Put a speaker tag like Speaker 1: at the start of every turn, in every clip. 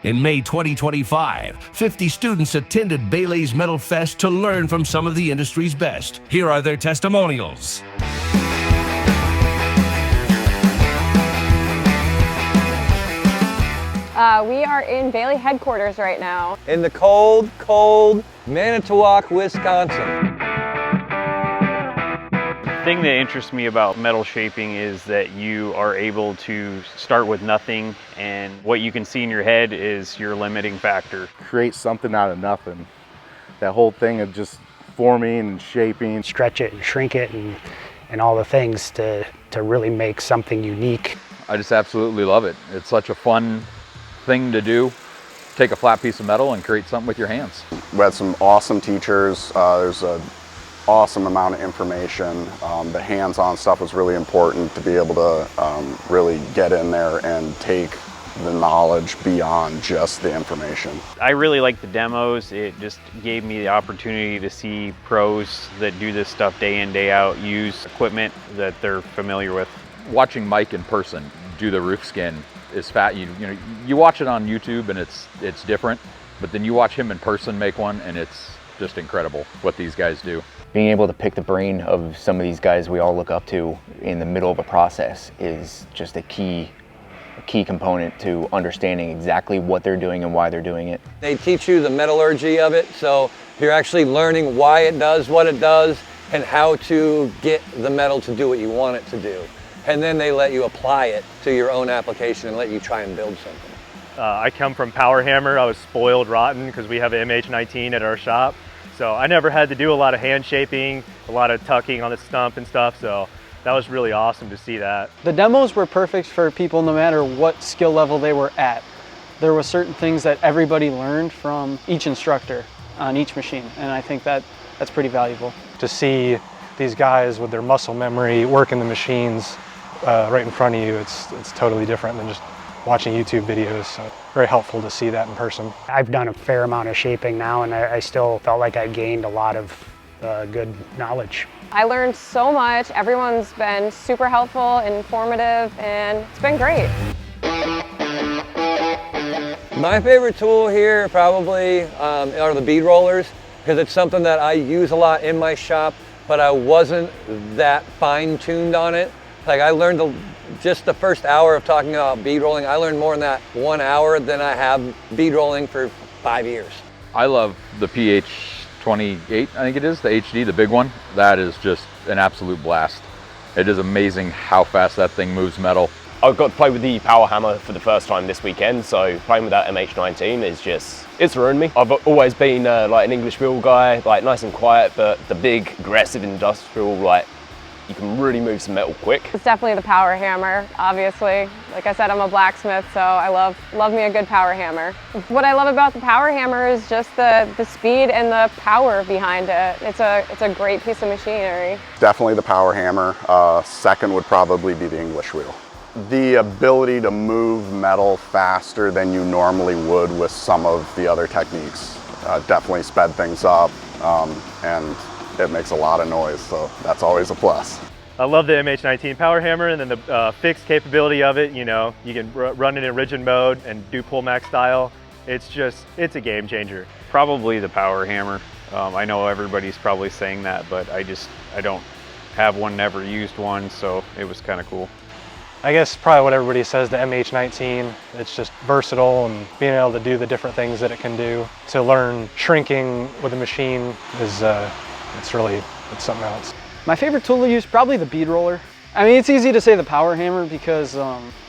Speaker 1: In May 2025, 50 students attended Baileigh's Metal Fest to learn from some of the industry's best. Here are their testimonials.
Speaker 2: We are in Baileigh headquarters right now.
Speaker 3: In the cold, cold Manitowoc, Wisconsin.
Speaker 4: The thing that interests me about metal shaping is that you are able to start with nothing, and what you can see in your head is your limiting factor.
Speaker 5: Create something out of nothing. That whole thing of just forming and shaping.
Speaker 6: Stretch it and shrink it and all the things to really make something unique.
Speaker 7: I just absolutely love it. It's such a fun thing to do. Take a flat piece of metal and create something with your hands.
Speaker 8: We had some awesome teachers. There's an awesome amount of information. The hands-on stuff was really important to be able to really get in there and take the knowledge beyond just the information.
Speaker 4: I really like the demos. It just gave me the opportunity to see pros that do this stuff day in, day out, use equipment that they're familiar with.
Speaker 7: Watching Mike in person do the roof skin is fat. You watch it on YouTube and it's different, but then you watch him in person make one and it's just incredible what these guys do.
Speaker 9: Being able to pick the brain of some of these guys we all look up to in the middle of a process is just a key component to understanding exactly what they're doing and why they're doing it.
Speaker 3: They teach you the metallurgy of it, so you're actually learning why it does what it does and how to get the metal to do what you want it to do. And then they let you apply it to your own application and let you try and build something.
Speaker 10: I come from Power Hammer. I was spoiled rotten because we have an MH19 at our shop. So I never had to do a lot of hand shaping, a lot of tucking on the stump and stuff. So that was really awesome to see that.
Speaker 11: The demos were perfect for people no matter what skill level they were at. There were certain things that everybody learned from each instructor on each machine. And I think that's pretty valuable.
Speaker 12: To see these guys with their muscle memory working the machines right in front of you, it's totally different than just watching YouTube videos. So very helpful to see that in person.
Speaker 6: I've done a fair amount of shaping now, and I still felt like I gained a lot of good knowledge.
Speaker 2: I learned so much. Everyone's been super helpful, informative, and it's been great.
Speaker 3: My favorite tool here probably are the bead rollers, because it's something that I use a lot in my shop, but I wasn't that fine-tuned on it. Like I learned just the first hour of talking about bead rolling, I learned more in that 1 hour than I have bead rolling for 5 years.
Speaker 7: I love the PH28, I think it is, the HD, the big one. That is just an absolute blast. It is amazing how fast that thing moves metal.
Speaker 13: I got to play with the Power Hammer for the first time this weekend, so playing with that MH19 is just, it's ruined me. I've always been like an English wheel guy, like nice and quiet, but the big, aggressive industrial, like you can really move some metal quick.
Speaker 2: It's definitely the Power Hammer, obviously. Like I said, I'm a blacksmith, so I love me a good Power Hammer. What I love about the Power Hammer is just the speed and the power behind it. It's a great piece of machinery.
Speaker 8: Definitely the Power Hammer. Second would probably be the English wheel. The ability to move metal faster than you normally would with some of the other techniques definitely sped things up, and it makes a lot of noise, so that's always a plus.
Speaker 10: I love the MH19 Power Hammer, and then the fixed capability of it. You know, you can run it in rigid mode and do pull max style. It's a game changer.
Speaker 4: Probably the Power Hammer. I know everybody's probably saying that, but I don't have one, never used one, so it was kind of cool.
Speaker 12: I guess probably what everybody says, the MH19, it's just versatile and being able to do the different things that it can do. To learn shrinking with a machine is it's something else.
Speaker 11: My favorite tool to use, probably the bead roller. I mean, it's easy to say the Power Hammer because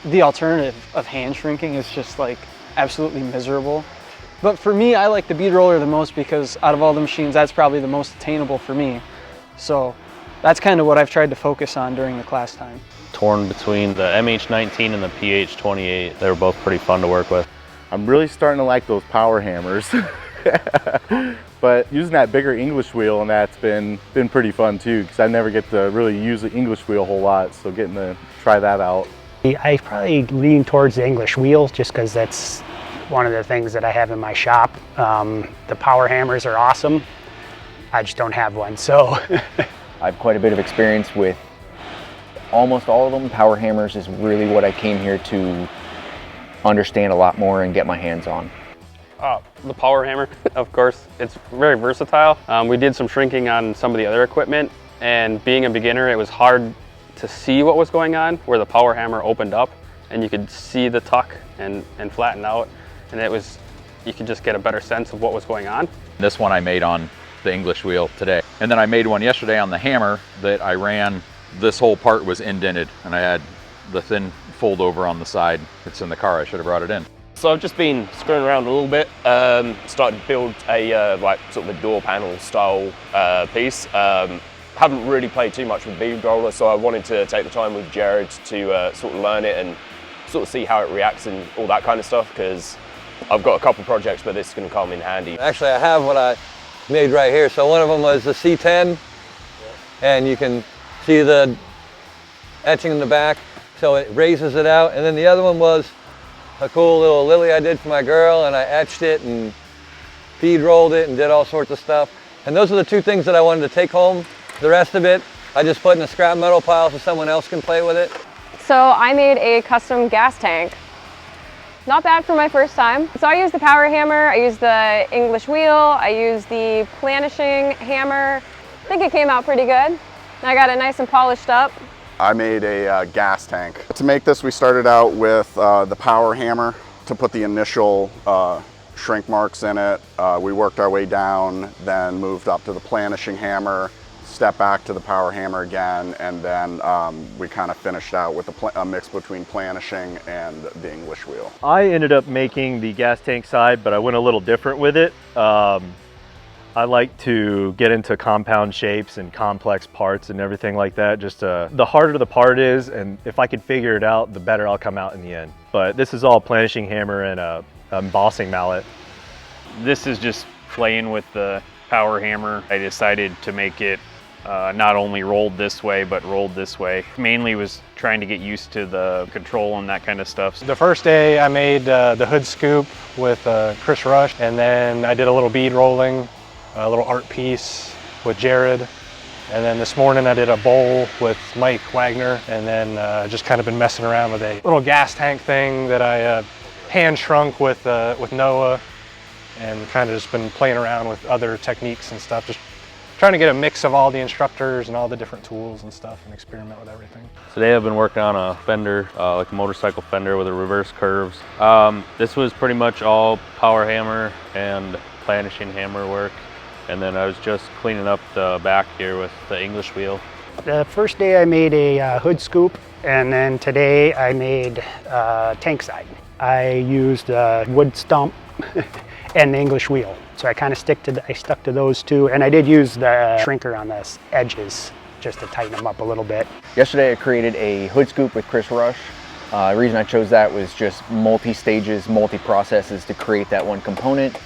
Speaker 11: the alternative of hand shrinking is just like absolutely miserable. But for me, I like the bead roller the most because out of all the machines, that's probably the most attainable for me. So that's kind of what I've tried to focus on during the class time.
Speaker 14: Torn between the MH19 and the PH28. They were both pretty fun to work with.
Speaker 5: I'm really starting to like those Power Hammers. But using that bigger English wheel, and that's been pretty fun too, because I never get to really use the English wheel a whole lot, so getting to try that out.
Speaker 6: I probably lean towards the English wheel just because that's one of the things that I have in my shop. The Power Hammers are awesome. I just don't have one, so.
Speaker 9: I have quite a bit of experience with almost all of them. Power Hammers is really what I came here to understand a lot more and get my hands on.
Speaker 15: The power hammer, of course, it's very versatile. We did some shrinking on some of the other equipment, and being a beginner, it was hard to see what was going on, where the power hammer opened up and you could see the tuck and flatten out, and you could just get a better sense of what was going on.
Speaker 7: This one I made on the English wheel today. And then I made one yesterday on the hammer that I ran. This whole part was indented and I had the thin fold over on the side. It's in the car, I should have brought it in.
Speaker 13: So I've just been screwing around a little bit, started to build a like sort of a door panel style piece. Haven't really played too much with bead roller, so I wanted to take the time with Jared to sort of learn it and sort of see how it reacts and all that kind of stuff, because I've got a couple projects where this is going to come in handy.
Speaker 3: Actually, I have what I made right here. So one of them was the C10, and you can see the etching in the back, so it raises it out. And then the other one was a cool little lily I did for my girl, and I etched it and bead rolled it and did all sorts of stuff. And those are the two things that I wanted to take home. The rest of it, I just put in a scrap metal pile so someone else can play with it.
Speaker 2: So I made a custom gas tank. Not bad for my first time. So I used the power hammer, I used the English wheel, I used the planishing hammer. I think it came out pretty good. I got it nice and polished up.
Speaker 8: I made a gas tank. To make this, we started out with the power hammer to put the initial shrink marks in it. We worked our way down, then moved up to the planishing hammer, step back to the power hammer again, and then we kind of finished out with a mix between planishing and the English wheel.
Speaker 10: I ended up making the gas tank side, but I went a little different with it. I like to get into compound shapes and complex parts and everything like that. Just the harder the part is, and if I can figure it out, the better I'll come out in the end. But this is all planishing hammer and a embossing mallet.
Speaker 4: This is just playing with the power hammer. I decided to make it not only rolled this way, but rolled this way. Mainly was trying to get used to the control and that kind of stuff.
Speaker 12: The first day I made the hood scoop with Chris Rush, and then I did a little bead rolling, a little art piece with Jared. And then this morning I did a bowl with Mike Wagner, and then just kind of been messing around with a little gas tank thing that I hand shrunk with Noah, and kind of just been playing around with other techniques and stuff. Just trying to get a mix of all the instructors and all the different tools and stuff and experiment with everything.
Speaker 14: Today I've been working on a fender, like a motorcycle fender with a reverse curves. This was pretty much all power hammer and planishing hammer work. And then I was just cleaning up the back here with the English wheel.
Speaker 6: The first day I made a hood scoop, and then today I made tank side. I used a wood stump and the English wheel. So I kind of stuck to those two, and I did use the shrinker on the edges just to tighten them up a little bit.
Speaker 9: Yesterday I created a hood scoop with Chris Rush. The reason I chose that was just multi-stages, multi-processes to create that one component.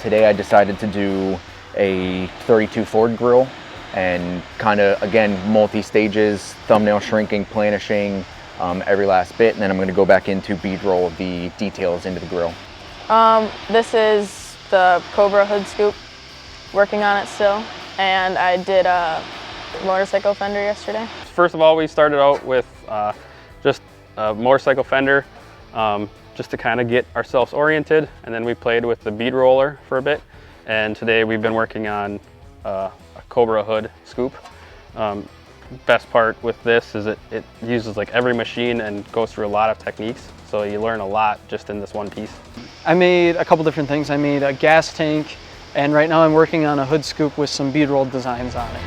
Speaker 9: Today I decided to do a 32 Ford grill, and kind of, again, multi-stages, thumbnail shrinking, planishing, every last bit, and then I'm going to go back into bead roll the details into the grill.
Speaker 16: This is the Cobra hood scoop, working on it still, and I did a motorcycle fender yesterday.
Speaker 15: First of all, we started out with just a motorcycle fender, just to kind of get ourselves oriented, and then we played with the bead roller for a bit, and today we've been working on a Cobra hood scoop. Best part with this is it uses like every machine and goes through a lot of techniques, so you learn a lot just in this one piece.
Speaker 11: I made a couple different things. I made a gas tank, and right now I'm working on a hood scoop with some bead rolled designs on it.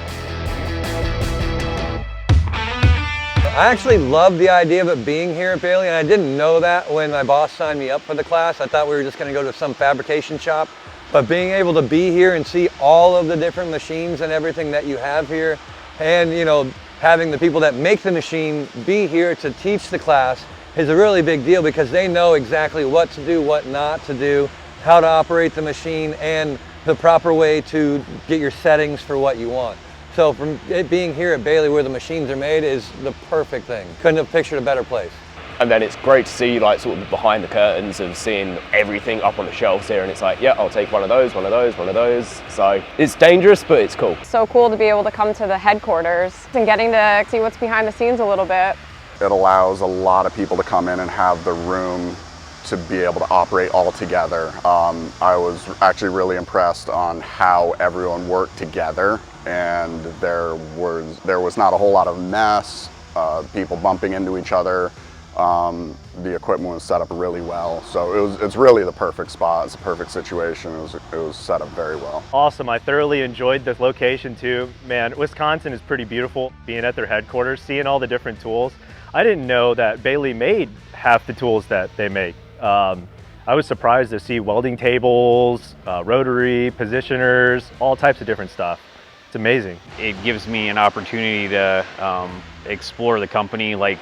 Speaker 3: I actually love the idea of it being here at Baileigh, and I didn't know that when my boss signed me up for the class. I thought we were just going to go to some fabrication shop, but being able to be here and see all of the different machines and everything that you have here, and having the people that make the machine be here to teach the class is a really big deal, because they know exactly what to do, what not to do, how to operate the machine, and the proper way to get your settings for what you want. So from it being here at Baileigh where the machines are made is the perfect thing. Couldn't have pictured a better place.
Speaker 13: And then it's great to see like sort of the behind the curtains of seeing everything up on the shelves here, and it's like, yeah, I'll take one of those, one of those, one of those. So it's dangerous, but it's cool.
Speaker 2: So cool to be able to come to the headquarters and getting to see what's behind the scenes a little bit.
Speaker 8: It allows a lot of people to come in and have the room to be able to operate all together. I was actually really impressed on how everyone worked together, and there was not a whole lot of mess, people bumping into each other. The equipment was set up really well, so it's really the perfect spot. It's a perfect situation. It was set up very well.
Speaker 10: Awesome. I thoroughly enjoyed this location too. Man, Wisconsin is pretty beautiful. Being at their headquarters, seeing all the different tools. I didn't know that Baileigh made half the tools that they make. I was surprised to see welding tables, rotary, positioners, all types of different stuff. It's amazing.
Speaker 4: It gives me an opportunity to explore the company, like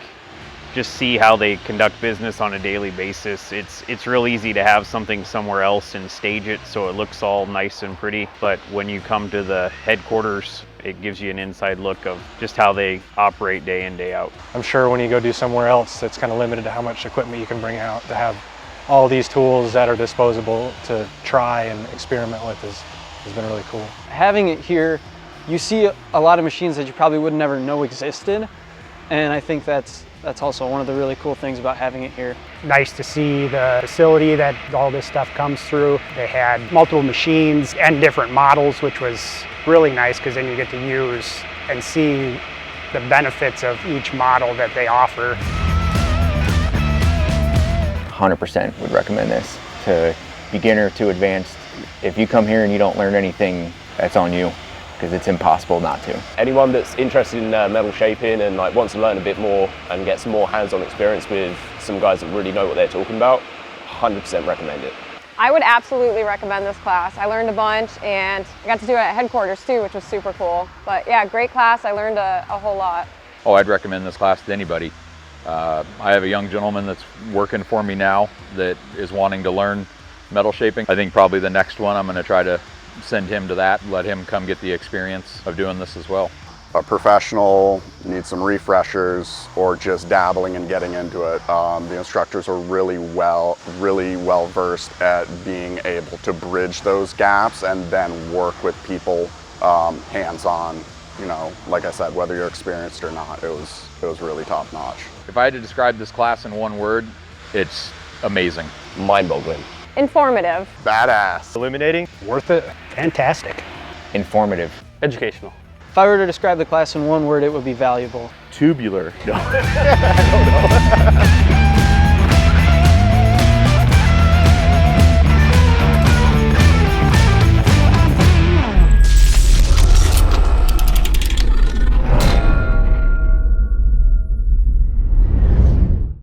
Speaker 4: just see how they conduct business on a daily basis. It's real easy to have something somewhere else and stage it so it looks all nice and pretty, but when you come to the headquarters, it gives you an inside look of just how they operate day in, day out.
Speaker 12: I'm sure when you go do somewhere else, it's kind of limited to how much equipment you can bring out. To have all these tools that are disposable to try and experiment with has been really cool.
Speaker 11: Having it here, you see a lot of machines that you probably would never know existed, and I think that's also one of the really cool things about having it here.
Speaker 6: Nice to see the facility that all this stuff comes through. They had multiple machines and different models, which was really nice because then you get to use and see the benefits of each model that they offer.
Speaker 9: 100% would recommend this to beginner to advanced. If you come here and you don't learn anything, that's on you, because it's impossible not to.
Speaker 13: Anyone that's interested in metal shaping and like wants to learn a bit more and get some more hands-on experience with some guys that really know what they're talking about, 100% recommend it.
Speaker 2: I would absolutely recommend this class. I learned a bunch, and I got to do it at headquarters too, which was super cool. But yeah, great class. I learned a whole lot.
Speaker 7: Oh, I'd recommend this class to anybody. I have a young gentleman that's working for me now that is wanting to learn metal shaping. I think probably the next one I'm going to try to send him to that, let him come get the experience of doing this as well.
Speaker 8: A professional needs some refreshers or just dabbling and getting into it. The instructors are really well versed at being able to bridge those gaps and then work with people hands-on. You know, like I said, whether you're experienced or not, it was really top notch.
Speaker 7: If I had to describe this class in one word, it's amazing.
Speaker 13: Mind-boggling.
Speaker 2: Informative.
Speaker 8: Badass.
Speaker 10: Illuminating.
Speaker 6: Worth it. Fantastic.
Speaker 9: Informative.
Speaker 15: Educational.
Speaker 11: If I were to describe the class in one word, it would be valuable.
Speaker 5: Tubular. No. I don't know.